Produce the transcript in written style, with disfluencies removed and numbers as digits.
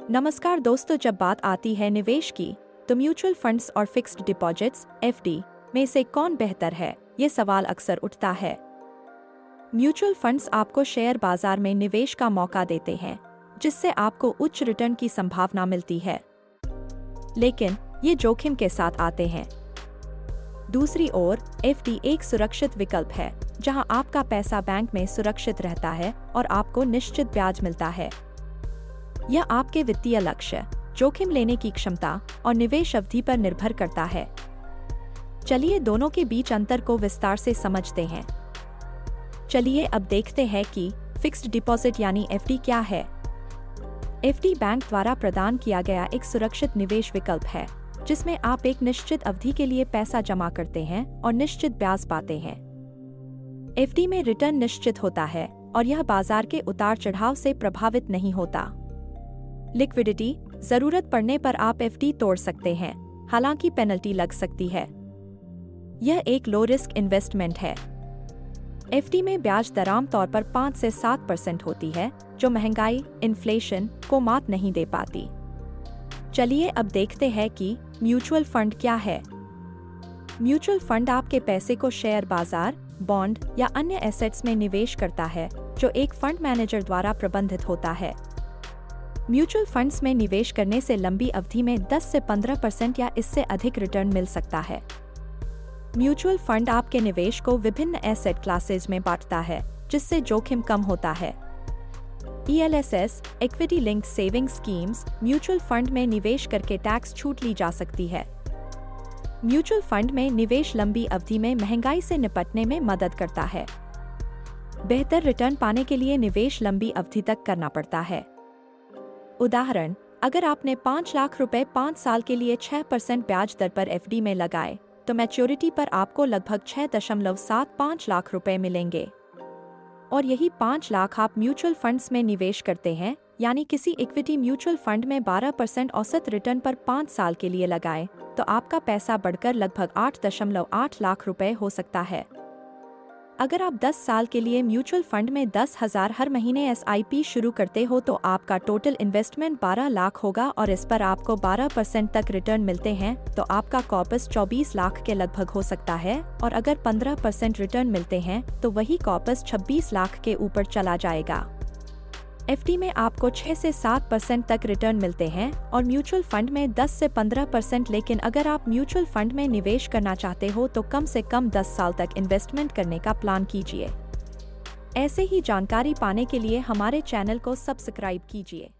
नमस्कार दोस्तों, जब बात आती है निवेश की तो म्यूचुअल फंड्स और फिक्स्ड डिपॉजिट्स (एफडी) में से कौन बेहतर है, ये सवाल अक्सर उठता है। म्यूचुअल फंड्स आपको शेयर बाजार में निवेश का मौका देते हैं, जिससे आपको उच्च रिटर्न की संभावना मिलती है, लेकिन ये जोखिम के साथ आते हैं। दूसरी ओर एफडी एक सुरक्षित विकल्प है, जहां आपका पैसा बैंक में सुरक्षित रहता है और आपको निश्चित ब्याज मिलता है। यह आपके वित्तीय लक्ष्य, जोखिम लेने की क्षमता और निवेश अवधि पर निर्भर करता है। चलिए दोनों के बीच अंतर को विस्तार से समझते हैं। चलिए अब देखते हैं कि फिक्स्ड डिपॉजिट यानी एफडी क्या है। एफडी बैंक द्वारा प्रदान किया गया एक सुरक्षित निवेश विकल्प है, जिसमें आप एक निश्चित अवधि के लिए पैसा जमा करते हैं और निश्चित ब्याज पाते हैं। एफडी में रिटर्न निश्चित होता है और यह बाजार के उतार चढ़ाव से प्रभावित नहीं होता। लिक्विडिटी, जरूरत पड़ने पर आप एफडी तोड़ सकते हैं, हालांकि पेनल्टी लग सकती है। यह एक लो रिस्क इन्वेस्टमेंट है। एफडी में ब्याज दर आम तौर पर 5 से 7% होती है, जो महंगाई, इन्फ्लेशन को मात नहीं दे पाती। चलिए अब देखते हैं कि म्यूचुअल फंड क्या है। म्यूचुअल फंड आपके पैसे को शेयर बाजार, बॉन्ड या अन्य एसेट्स में निवेश करता है, जो एक फंड मैनेजर द्वारा प्रबंधित होता है। म्यूचुअल फंड्स में निवेश करने से लंबी अवधि में 10 से 15% या इससे अधिक रिटर्न मिल सकता है। म्यूचुअल फंड आपके निवेश को विभिन्न एसेट क्लासेज में बांटता है, जिससे जोखिम कम होता है। ELSS, equity linked saving schemes, mutual fund में निवेश करके टैक्स छूट ली जा सकती है। म्यूचुअल फंड में निवेश लंबी अवधि में महंगाई से निपटने में मदद करता है। बेहतर रिटर्न पाने के लिए निवेश लंबी अवधि तक करना पड़ता है। उदाहरण, अगर आपने 5 लाख रुपए 5 साल के लिए 6% ब्याज दर पर एफडी में लगाए, तो मैच्योरिटी पर आपको लगभग 6.75 लाख रुपए मिलेंगे। और यही 5 लाख आप म्यूचुअल फंड्स में निवेश करते हैं, यानी किसी इक्विटी म्यूचुअल फंड में 12% औसत रिटर्न पर 5 साल के लिए लगाएं, तो आपका पैसा बढ़कर लगभग 8.8 लाख रुपए हो सकता है। अगर आप 10 साल के लिए म्यूचुअल फंड में 10,000 हर महीने SIP शुरू करते हो, तो आपका टोटल इन्वेस्टमेंट 12 लाख होगा और इस पर आपको 12% तक रिटर्न मिलते हैं, तो आपका कॉर्पस 24 लाख के लगभग हो सकता है। और अगर 15% रिटर्न मिलते हैं, तो वही कॉर्पस 26 लाख के ऊपर चला जाएगा। एफडी में आपको 6 से 7% तक रिटर्न मिलते हैं और म्यूचुअल फंड में 10 से 15%। लेकिन अगर आप म्यूचुअल फंड में निवेश करना चाहते हो, तो कम से कम 10 साल तक इन्वेस्टमेंट करने का प्लान कीजिए। ऐसे ही जानकारी पाने के लिए हमारे चैनल को सब्सक्राइब कीजिए।